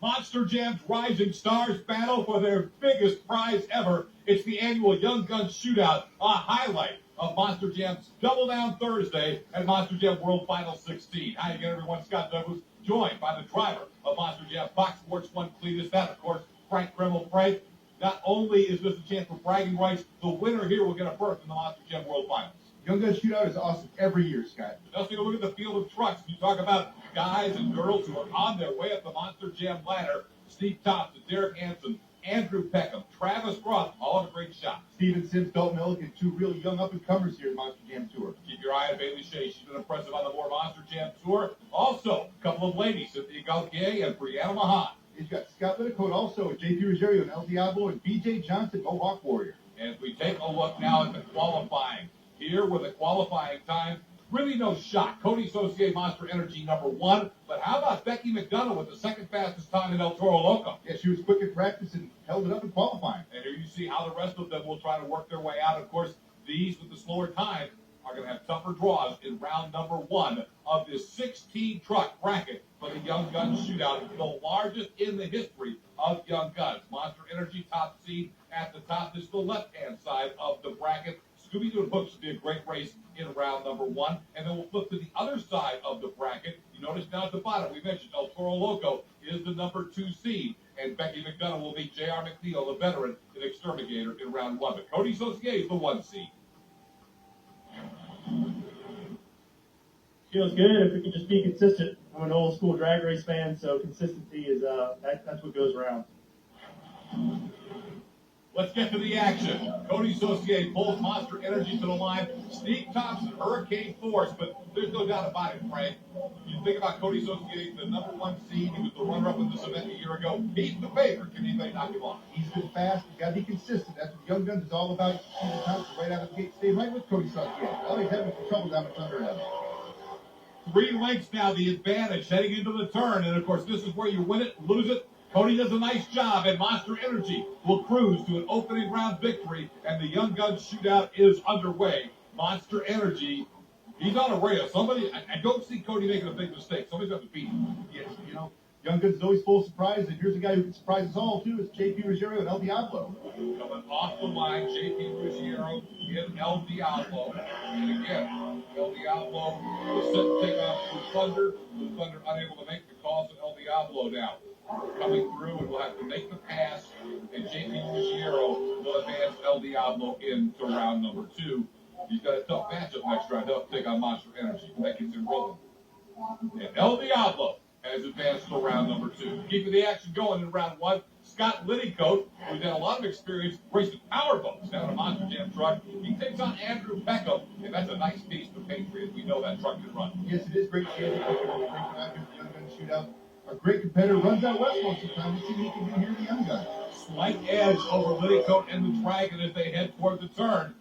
Monster Jam's Rising Stars battle for their biggest prize ever. It's the annual Young Guns Shootout, a highlight of Monster Jam's Double Down Thursday at Monster Jam World Finals 16. Hi again, everyone. Scott Douglas, joined by the driver of Monster Jam Fox Sports 1 Cletus. That, of course, Frank Kreml. Frank, not only is this a chance for bragging rights, the winner here will get a berth in the Monster Jam World Finals. Young Guns Shootout is awesome every year, Scott. Just take a look at the field of trucks. You talk about guys and girls who are on their way up the Monster Jam ladder. Steve Thompson, Derick, Anson, Andrew Peckham, Travis Groth, all have a great shot. Steven Sims, Dalton, Millican, two real young up-and-comers here at the Monster Jam Tour. Keep your eye on Bailey Shea. She's been impressive on the More Monster Jam Tour. Also, a couple of ladies, Cynthia Gauthier and Brianna Mahon. He's got Scott Littlecoat also, JP Rugiaro and El Diablo, and BJ Johnson, Mohawk Warrior. And if we take a look now at the qualifying, here with the qualifying time, really no shock. Cody Saucier, Monster Energy #1. But how about Becky McDonough with the second fastest time in El Toro Loco? Yeah, she was quick in practice and held it up in qualifying. And here you see how the rest of them will try to work their way out. Of course, these with the slower time are going to have tougher draws in round #1 of this 16-truck bracket for the Young Guns Shootout, the largest in the history of Young Guns. Monster Energy top seed at the top. This is the left-hand side of the bracket. Scooby-Doo and Hook should be a great race in round #1. And then we'll flip to the other side of the bracket. You notice down at the bottom, we mentioned El Toro Loco is the #2 seed. And Becky McDonough will beat J.R. McNeal, the veteran, in Xtermigator in round 1. But Cody Saucier is the 1 seed. Feels good if we can just be consistent. I'm an old school drag race fan, so consistency is that's what goes around. Let's get to the action. Cody Saucier pulls Monster Energy to the line. Steve Thompson, Hurricane Force, but there's no doubt about it, Frank. You think about Cody Saucier, the #1 seed. He was the runner-up in this event a year ago. He's the favorite. Can anybody knock him off? He's been fast. He's got to be consistent. That's what Young Guns is all about. Steve Thompson right out of the gate. Stay right with Cody Saucier. All he's having some trouble down much under him. 3 lengths now, the advantage heading into the turn. And, of course, this is where you win it, lose it. Cody does a nice job, and Monster Energy will cruise to an opening round victory, and the Young Guns Shootout is underway. Monster Energy, he's on a rail. I don't see Cody making a big mistake. Somebody's got to beat him. Yes, you know, Young Guns is always full of surprise, and here's a guy who can surprise us all, too. It's JP Rugiaro and El Diablo. Coming off the line, JP Rugiaro in El Diablo. And again, El Diablo is set to take on Blue Thunder. Blue Thunder unable to make the call, so El Diablo now coming through, and will have to make the pass, and JP Rugiaro will advance El Diablo into round #2. He's got a tough matchup next round. He'll have to take on Monster Energy. That gets him rolling. And El Diablo has advanced to round #2. Keeping the action going in round 1, Scott Littlecoat, who's had a lot of experience racing powerboats down a Monster Jam truck. He takes on Andrew Peckham, and that's a nice piece for Patriot. We know that truck can run. Yes, it is great to see Andrew Peckham bringing out here the Young Guns Shootout. A great competitor, runs out west most of the time. Let's see what he can do here in the Young Guns. Slight edge over Littlecoat and the Dragon as they head toward the turn.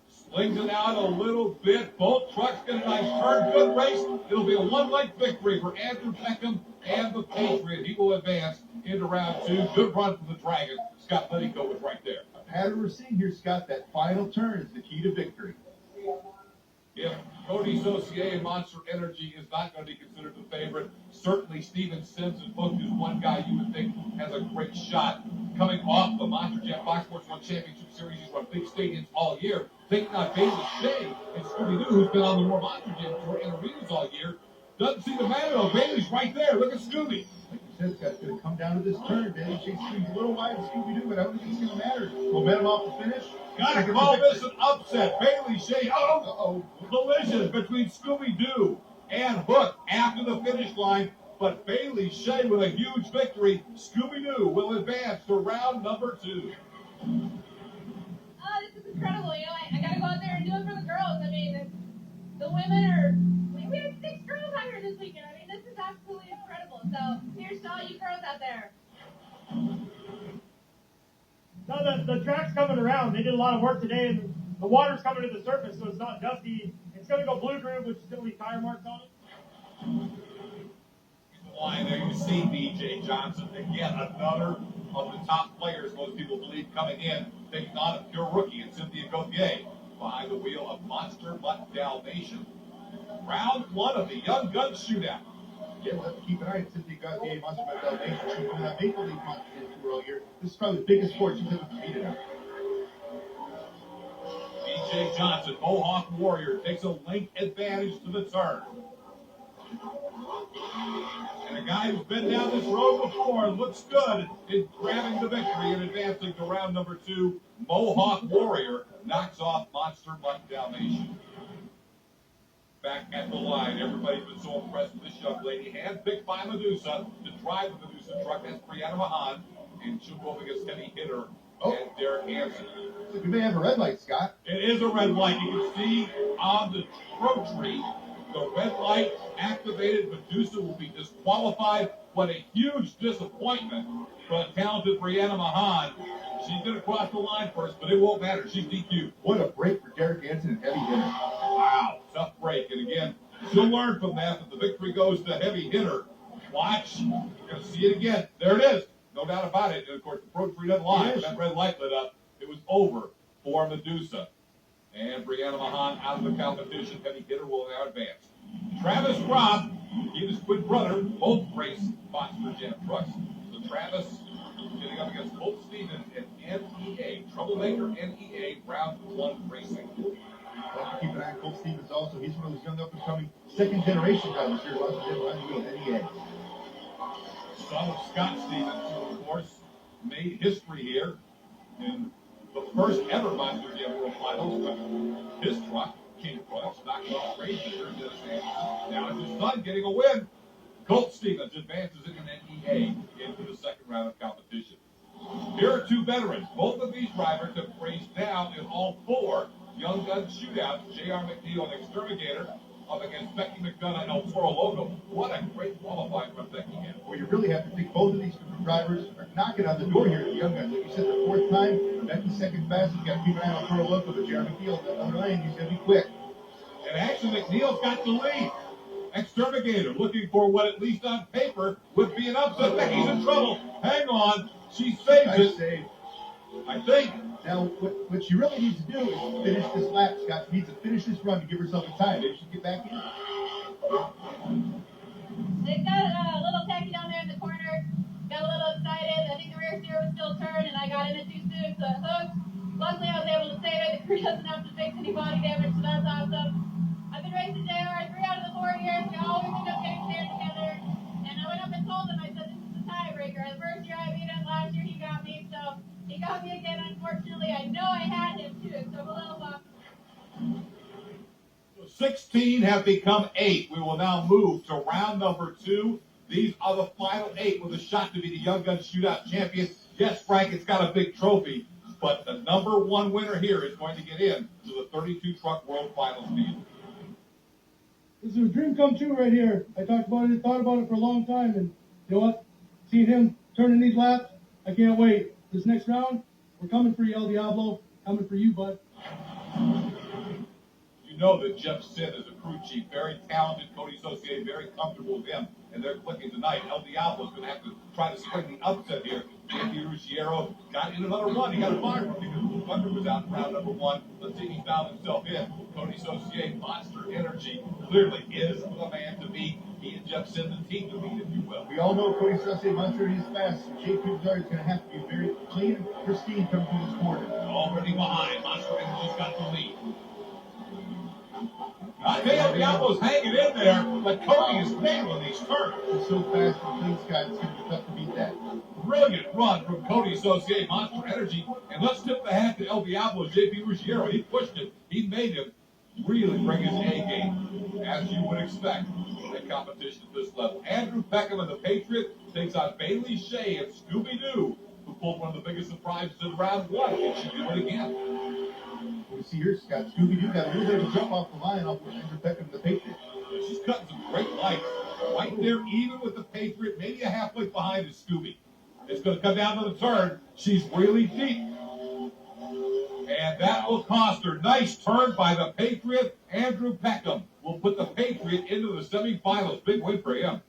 Slings it out a little bit. Both trucks get a nice turn. Good race. It'll be a 1-length victory for Andrew Peckham and the Patriot. He will advance into round 2. Good run from the Dragon. Scott Littlecoat was right there. A pattern we're seeing here, Scott. That final turn is the key to victory. If Cody Saucier and Monster Energy is not going to be considered the favorite, certainly Steven Sims and Book is one guy you would think has a great shot. Coming off the Monster Jam Fox Sports 1 Championship Series, he's run big stadiums all year. Taking on Bailey Shea and Scooby-Doo, who's been on the More Monster Jam Tour in arenas all year. Doesn't seem to matter though. Bailey's right there. Look at Scooby. Like you said, Scott, it's going to come down to this turn. Bailey Shea Scooby's a little wide of Scooby-Doo, but I don't think it's going to matter. Momentum off the finish. Gotta call this an upset. Bailey Shea. Collision between Scooby-Doo and Hook after the finish line. But Bailey Shea with a huge victory. Scooby-Doo will advance to round #2. Oh, this is incredible. You know, I gotta go out there and do it for the girls. I mean, the women are, we have 6 girls out here this weekend. I mean, this is absolutely incredible. So here's to all you girls out there. No, the track's coming around. They did a lot of work today, and the water's coming to the surface, so it's not dusty. It's going to go blue groove, which is going to be tire marks on it. Line there, you see BJ Johnson, again, another of the top players most people believe coming in, taking on a pure rookie in Cynthia Gauthier behind the wheel of Monster Mutt Dalmatian. Round 1 of the Young Guns Shootout. Yeah, we'll have to keep an eye on Cynthia Gauthier, Monster by Dalmatian. She's been in that Maple Leaf Monster tour all year. This is probably the biggest sport she's ever competed in. DJ Johnson, Mohawk Warrior, takes a length advantage to the turn. And a guy who's been down this road before looks good in grabbing the victory and advancing to round number 2. Mohawk Warrior knocks off Monster Mutt Dalmatian. Back at the line, everybody's been so impressed with this young lady. Handpicked by Madusa to drive the Madusa truck. That's Brianna Mahon. And she'll go up against heavy hitter and Derick Anson. So we may have a red light, Scott. It is a red light. You can see on the trophy, the red light activated. Madusa will be disqualified. What a huge disappointment for the talented Brianna Mahon. She's going to cross the line first, but it won't matter. She's DQ'd. What a break for Derick Anson and heavy hitter. Wow, tough break. And again, she'll learn from that, but the victory goes to heavy hitter. Watch. You're going to see it again. There it is. No doubt about it. And of course, the Pro 3 doesn't lie. When that red light lit up, it was over for Madusa. And Brianna Mahon out of the competition. Heavy hitter will now advance. Travis Groth, he and his twin brother, both race Monster Jam trucks. So Travis getting up against Colt Stevens and NEA, Troublemaker NEA, round 1 racing. We'll have to keep an eye on Colt Stevens also. He's one of those young up-and-coming second-generation drivers here. Lots of them on the wheel, NEA. Son of Scott Stevens, who, of course, made history here in the first ever Monster Jam World Finals with his truck, King Crunch, knocking off race leader Dennis Anderson. Now it's his son getting a win. Colt Stevens advances in an NEA into the second round of competition. Here are 2 veterans. Both of these drivers have raced down in all 4 Young Guns Shootouts. J.R. McNeal and Xtermigator up against Becky, McDonough, and Toro, Loco. What a great qualifying from Becky had. Well, you really have to think both of these drivers are knocking on the door here at the Young Guns. Like you said, the 4th time, Becky's second fastest. You got to keep an eye on Toro, Loco, but J.R. McNeal on the other lane, he's going to be quick. And actually, McNeal's got the lead. Xtermigator looking for what, at least on paper, would be an upset. Becky's in trouble. Hang on. She saves it. Save. I think. Now, what she really needs to do is finish this lap, Scott. She needs to finish this run to give herself a time. Maybe she can get back in. They got a little tacky down there in the corner. Got a little excited. I think the rear steer was still turned, and I got in it too soon, so it hooked. Luckily, I was able to save it. The crew doesn't have to fix any body damage, so that's awesome. I've been racing JR 3 out of the 4 years. We always end up getting paired together. And I went up and told him, I said, this is the tiebreaker. The first year I beat him, last year he got me, so he got me again, unfortunately. I know I had him, too, so I'm a little bummed. 16 have become 8. We will now move to round number 2. These are the final 8 with a shot to be the Young Guns Shootout champion. Yes, Frank, it's got a big trophy, but the number 1 winner here is going to get in to the 32-truck World Finals field. This is a dream come true right here. I talked about it, thought about it for a long time, and you know what? Seeing him turning these laps, I can't wait. This next round, we're coming for you, El Diablo. Coming for you, bud. You know that Jeff Sid is a crew chief, very talented. Cody Saucier, very comfortable with him, and they're clicking tonight. El Diablo is going to have to try to spring the upset here. Rugiaro got in another run. He got a fire run because Thunder was out in round number 1. Let's see if he found himself in. Cody Saucier, Monster Energy, clearly is the man to beat. He and Jeff Sid, the team to beat, if you will. We all know Cody Saucier, Monster Energy is fast. Shea is going to have to be very clean and pristine coming through this corner. Already behind. Monster Energy's got the lead. I think El Diablo's hanging in there, but Cody is nailing these turns. He's so fast and clean, Scott, it's going to be tough to beat that. Brilliant run from Cody Saucier, Monster Energy. And let's tip the hat to El Diablo, JP Rugiaro. He pushed him. He made him really bring his A game, as you would expect in competition at this level. Andrew Peckham and the Patriot takes on Bailey, Shea, and Scooby-Doo, who pulled one of the biggest surprises in round 1. Can she do it again? You see here, Scott, Scooby-Doo got a little bit of a jump off the line off of Andrew Peckham and the Patriot. She's cutting some great lights. Right there, even with the Patriot, maybe a half foot behind is Scooby. It's going to come down to the turn. She's really deep. And that will cost her. Nice turn by the Patriot. Andrew Peckham will put the Patriot into the semifinals. Big win for him.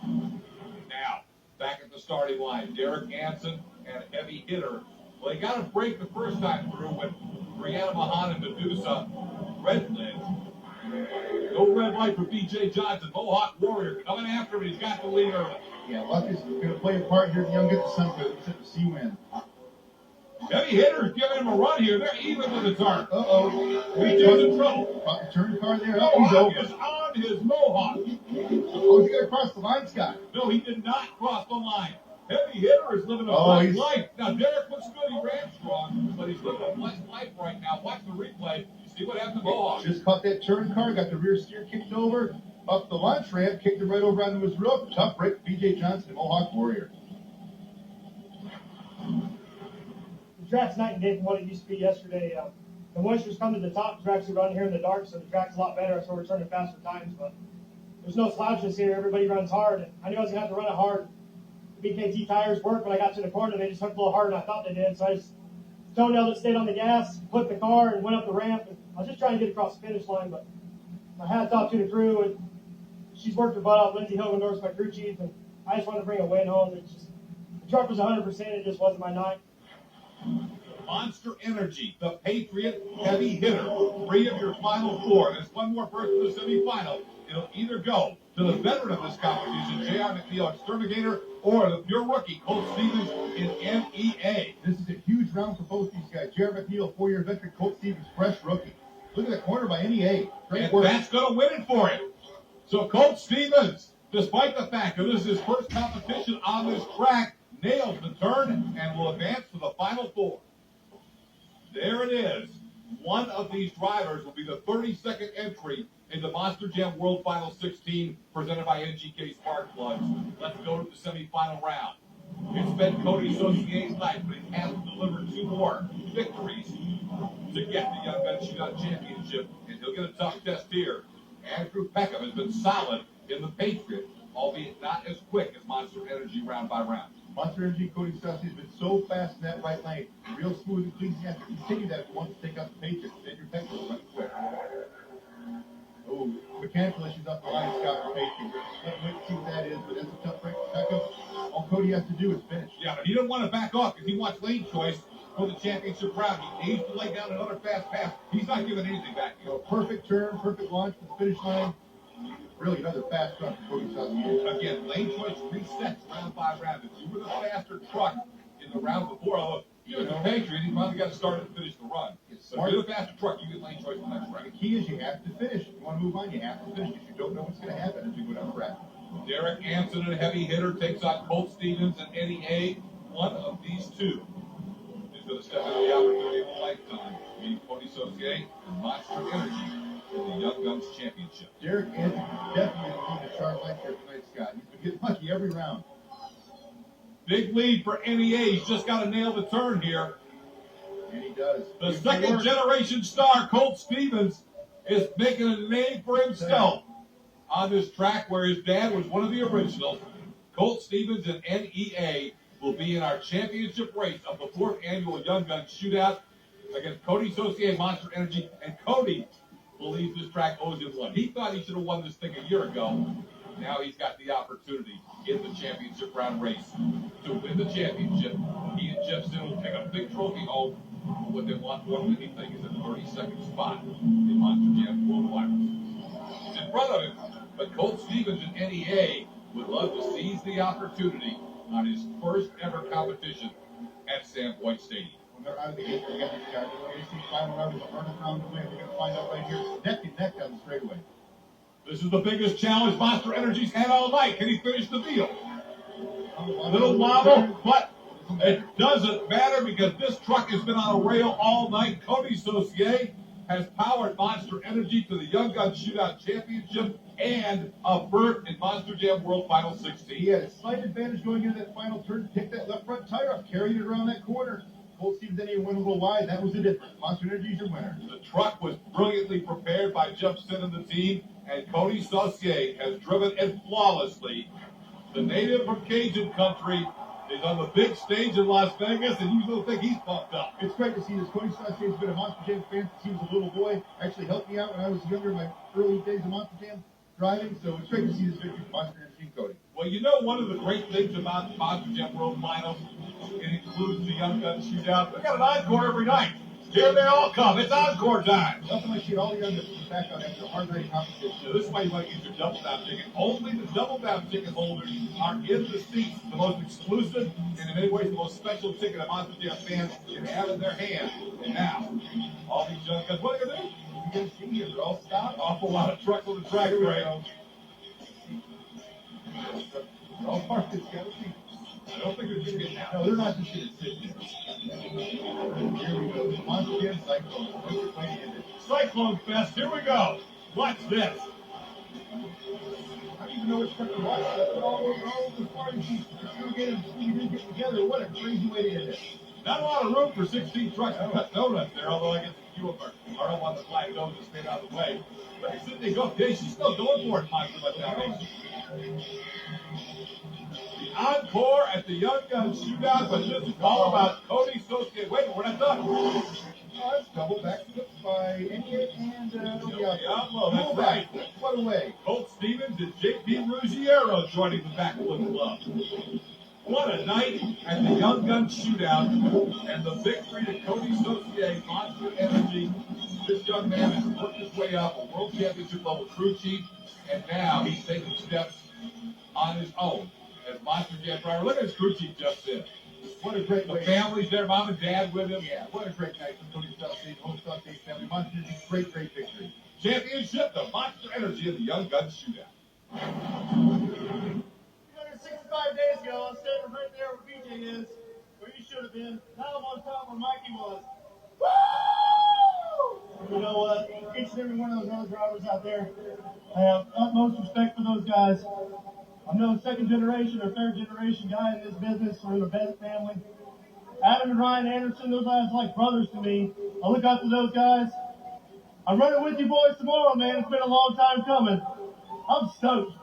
Now, back at the starting line, Derick Anson and heavy hitter. Well, he got a break the first time through when Brianna, Mahon, and Madusa red lid. No red light for B.J. Johnson. Mohawk Warrior coming after him. He's got the lead early. Yeah, luck is going to play a part here. The Young get the sun to set the C win. Heavy hitters giving him a run here. They're even with the turn. B.J.'s in trouble. Caught the turn car there. Oh, he's Mohawk over. is on his Mohawk. Oh, he's going to cross the line, Scott. No, he did not cross the line. Heavy hitter is living a blessed life. Now, Derick looks good. He ran strong, but he's living a blessed life right now. Watch the replay. You see what happened to Mohawk. Just caught that turn car, got the rear steer kicked over, up the launch ramp, kicked it right over onto his roof. Tough break, B.J. Johnson, Mohawk Warrior. The track's night and day from what it used to be yesterday. The moisture's come to the top. The track's running here in the dark, so the track's a lot better, so we're turning faster times. But there's no slouches here. Everybody runs hard. And I knew I was going to have to run it hard. The BKT tires worked when I got to the corner. They just hooked a little harder than I thought they did. So I just toenailed it, stayed on the gas, flipped the car, and went up the ramp. And I was just trying to get across the finish line, but my hat's off to the crew. And she's worked her butt off. Lindsay Hogendorf's my crew chief, and I just wanted to bring a win home. It's just, the truck was 100%. It just wasn't my night. Monster Energy, the Patriot heavy hitter. 3 of your final 4. There's one more person in the semifinal. It'll either go to the veteran of this competition, Shea McNeal, Xtermigator, or the pure rookie, Colt Stevens in NEA. This is a huge round for both these guys. Jared McNeal, 4-year veteran, Colt Stevens, fresh rookie. Look at that corner by NEA. Great And work. that's going to win it for him. So Colt Stevens, despite the fact that this is his first competition on this track, nails the turn and will advance to the final 4. There it is. One of these drivers will be the 32nd entry in the Monster Jam World Finals 16 presented by NGK Spark Plugs. Let's go to the semifinal round. It's been Cody Saucier's night, but he has to deliver 2 more victories to get the Young Guns Shootout Championship, and he'll get a tough test here. Andrew Peckham has been solid in the Patriot, albeit not as quick as Monster Energy round by round. Monster Energy, Cody Saucier has been so fast in that right lane. Real smooth and clean. You have to continue that if you want to take out the Patriots. Then your Peckham will run quick. Oh, mechanical issues up the line, Scott, for Patriots. Let's wait and see what that is, but that's a tough break for Peckham. All Cody has to do is finish. Yeah, but he didn't want to back off because he wants lane choice for the championship round. He needs to lay down another fast pass. He's not giving anything back. So perfect turn, perfect launch to the finish line. Really another fast truck for Cody Saucier. Again, lane choice resets round by round. If you were the faster truck in the round before, although you was a Patriot, he finally got to start and finish the run. So if you're the faster truck, you get lane choice in the next round. The key is you have to finish. If you want to move on, you have to finish because you don't know what's going to happen as you go down the track. Derick, Anson, and heavy hitter takes on Colt Stevens and NEA. One of these 2 is going to step into the opportunity of a lifetime. Meeting Cody Saucier and Monster Energy in the Young Guns Championship. Derick Anson definitely need a sharp life here tonight, Scott. He's been getting lucky every round. Big lead for NEA. He's just got to nail the turn here. And he does. The second generation star, Colt Stevens, is making a name for himself on this track where his dad was one of the originals. Colt Stevens and NEA will be in our championship race of the 4th annual Young Guns Shootout against Cody Saucier, Monster Energy, and Cody believes this track owes him one. He thought he should have won this thing a year ago. Now he's got the opportunity in the championship round race to win the championship. He and Jeff Sin will take a big trophy home. What they want more than anything is a 32nd spot in Monster Jam World Finals. It's in front of him, but Colt Stevens and NEA would love to seize the opportunity on his first ever competition at Sam Boyd Stadium. When they're out of the gate, they got these guys. We're going to see final round is a hardest round to win. We're going to find out right here, neck and neck down the straightaway. This is the biggest challenge Monster Energy's had all night. Can he finish the deal? A little wobble, but it doesn't matter because this truck has been on a rail all night. Cody Saucier has powered Monster Energy to the Young Guns Shootout Championship and a berth in Monster Jam World Finals 16. He had a slight advantage going into that final turn, picked that left front tire up, carried it around that corner. Colt Stevens then he went a little wide. That was the difference. Monster Energy's your winner. The truck was brilliantly prepared by Jeff Sin and the team, and Cody Saucier has driven it flawlessly. The native from Cajun country is on the big stage in Las Vegas, and you don't think he's pumped up. It's great to see this. Cody Saucier has been a Monster Jam fan since he was a little boy. Actually helped me out when I was younger in my early days of Monster Jam driving, so it's great to see this victory for Monster Energy and Cody. Well, you know, one of the great things about the Monster Jam World Finals, it includes the Young Guns Shootout. We got an encore every night. Here they all come. It's encore time. Nothing like seeing all the young guns back out after a hard-riding competition. Now, this is why you want to get your double down ticket. Only the double down ticket holders are in the seats. The most exclusive and in many ways the most special ticket a Monster Jam fans can have in their hand. And now, all these young guns, what are they going to do? You can see here, they're all stopped. Awful lot of trucks on the track right now. They're all parked in Scotty. I don't think they're just getting out. No, they're not just going to sit there. Here we go. Monster Jam Cyclone. What's your plan to end it? Cyclone Fest, here we go. Watch this. I don't even know which part to watch. All the party sheets. Xtermigator and Scooby-Doo get together. What a crazy way to end it. Not a lot of room for 16 trucks to cut donuts there, although I guess a few of them are up on the flag nose to stay out of the way. But Cynthia Gauthier, she's still going for it, Monster by Dalmatian. The encore at the Young Guns Shootout, but this is all about Cody Saucier. Wait, we're not done. Oh, it's double backflips by Enya and Diablo, that's right. What a way. Colt Stevens and JP Rugiaro joining the backflip club. What a night at the Young Guns Shootout, and the victory to Cody Saucier, Monster Energy. This young man has worked his way up, a world championship level crew chief, and now he's taking steps on his own as Monster Jam driver. Look at his crew chief just did. What a great The way. family's there, mom and dad with him. Yeah, what a great night for Cody Saucier, whole Saucier family. Monster Energy, great victory. Championship, the Monster Energy of the Young Guns Shootout. 365 days ago, I was standing right there where BJ is, where you should have been. Now I'm on top where Mikey was. Woo! You know what? Each and every one of those other drivers out there, I have utmost respect for those guys. I'm no second generation or third generation guy in this business. We're in the Bennett family. Adam and Ryan Anderson, those guys are like brothers to me. I look up to those guys. I'm running with you boys tomorrow, man. It's been a long time coming. I'm stoked.